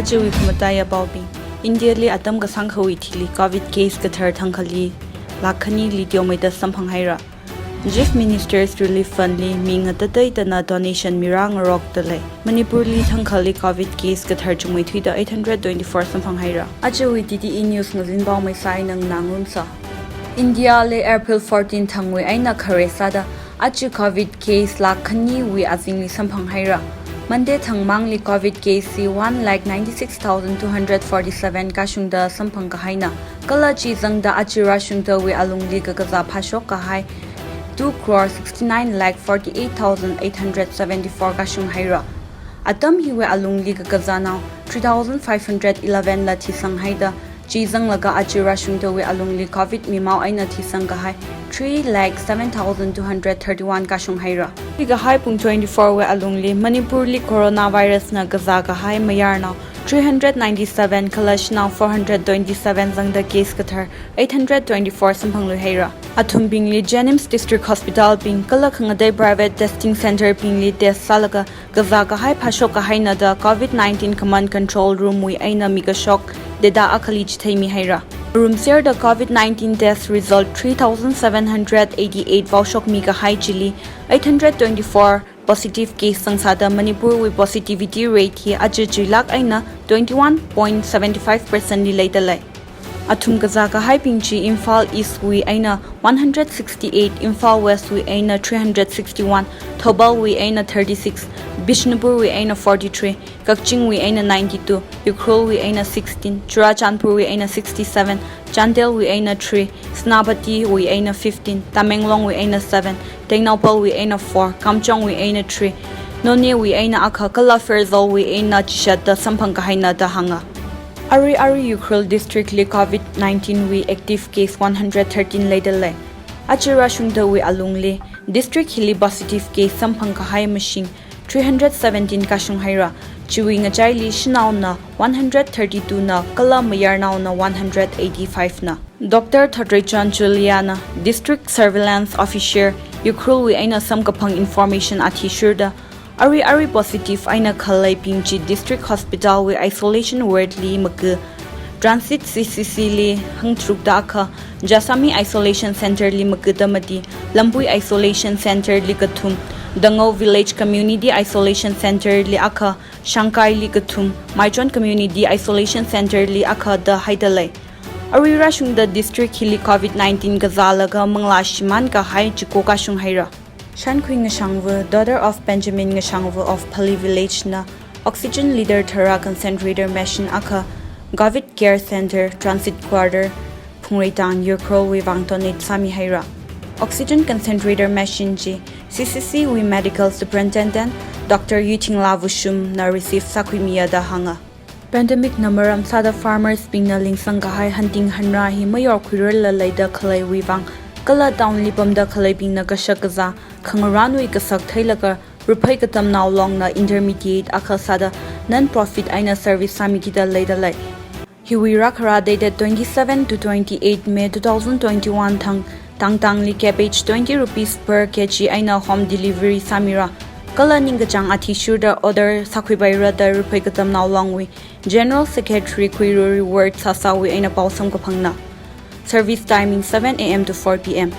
Achewi Kumataya Balbi. India li atam ka sangkhawi thili COVID case ka thar Tangkhuli lakhani litiomaita sampanghaira. Chief Minister's Relief Fund li minga tatai tana donation mirang rock tale. Manipur li Tangkhuli COVID case ka thar chungmai thuida 824 sampanghaira. Achewi TTE news ngazin baw mai sai nang nangun sa. India le April 14 thangwe aina khare sada achu COVID case lakhani wi azingli sampanghaira. Monday thangmangli COVID case si 1,96,247 kashungda sampang kahaina. Kalachi zangda achira shungda we alungli gagaza phashok kahai 2,69,48,874 kashung haira. Atam hiwe alungli gagaza now 3,511 la thisang haida. Chizang laga achira shungda we alungli COVID mimao aina thisang kahai 3,07,231 kashung haira. Liga high pung 24 we alungli Manipur li coronavirus na gaza kahai mayar now 397 kalash now 427 zangda case kathar 824 sampanglu haira. Athum bingli Jenims District Hospital ping kala khangadai private testing center pingli test salaga gaza kahai phasho kahai na da COVID-19 command control room we aina miga shock deda akhali chithai haira. Room share the COVID-19 test result 3,788 vaushok miga high chili 824 positive case sangsada Manipur with positivity rate hi ajijilak aina 21.75% li later. Athum gaza ka high pingchi Imphal East we aina 168, Imphal West we aina 361, Thobal we aina 36, Bishnupur we aina 43, Kakching we aina 92, Ukhrul we aina 16, Churachandpur we aina 67, Chandel we aina 3, Snabati we aina 15, Tamenglong we aina 7, Tengnapal we aina 4, Kamchong we aina 3, Nonye we aina akha Kala Ferzol we aina chishat da sampangkahaina da hanga. Ari Ukhrul district li COVID-19 we active case 113 later le. Achira shungda we alungli district hili positive case sampangkahai machine 317 kashung haira. Chiwi ngachai li shnau na 132 na kala mayar na 185 na. Dr. Thadrechan Juliana district surveillance officer Ukhrul we aina samkapang information athi shurda. Ari positive aina khalai pingchi district hospital we isolation ward li mak transit CCC li hangtruk da kha Jasami isolation center li makdamati Lambui isolation center li kathum Dango village community isolation center li akha Shankai li kathum Maichon community isolation center li akha da haidalai Ari rashung the district hili COVID-19 gazalaga mangla shiman ka hai chiko ka shung haira Shankui Ngashangwa, daughter of Benjamin Ngashangwa of Pali village na oxygen leader Thara concentrator machine aka Govit Care Center Transit Quarter Phungreitang Ukhrul we Wangtonit Sami Haira Oxygen concentrator machine ji CCC we medical superintendent Dr. Yuting Lavushum na receive sakwimiya da hanga Pandemic namaram sada farmers ping na lingsang kahai hunting hanra hi mayor khurel la laida khalai we wang Kala town lipam da khalai ping na kashakaza Khangaranui kasak thailaga rupai katam now long na intermediate akhasada non-profit aina service samikita laidalai. Hiwi rakhara dated 27 to 28 May 2021 tang li cabbage 20 rupees per kg aina home delivery samira. Kala ningachang athi shurda order sakwibaira da rupai katam now long we. General Secretary Kuiru reward sasawi aina pausam kapangna. Service timing 7 AM to 4 PM.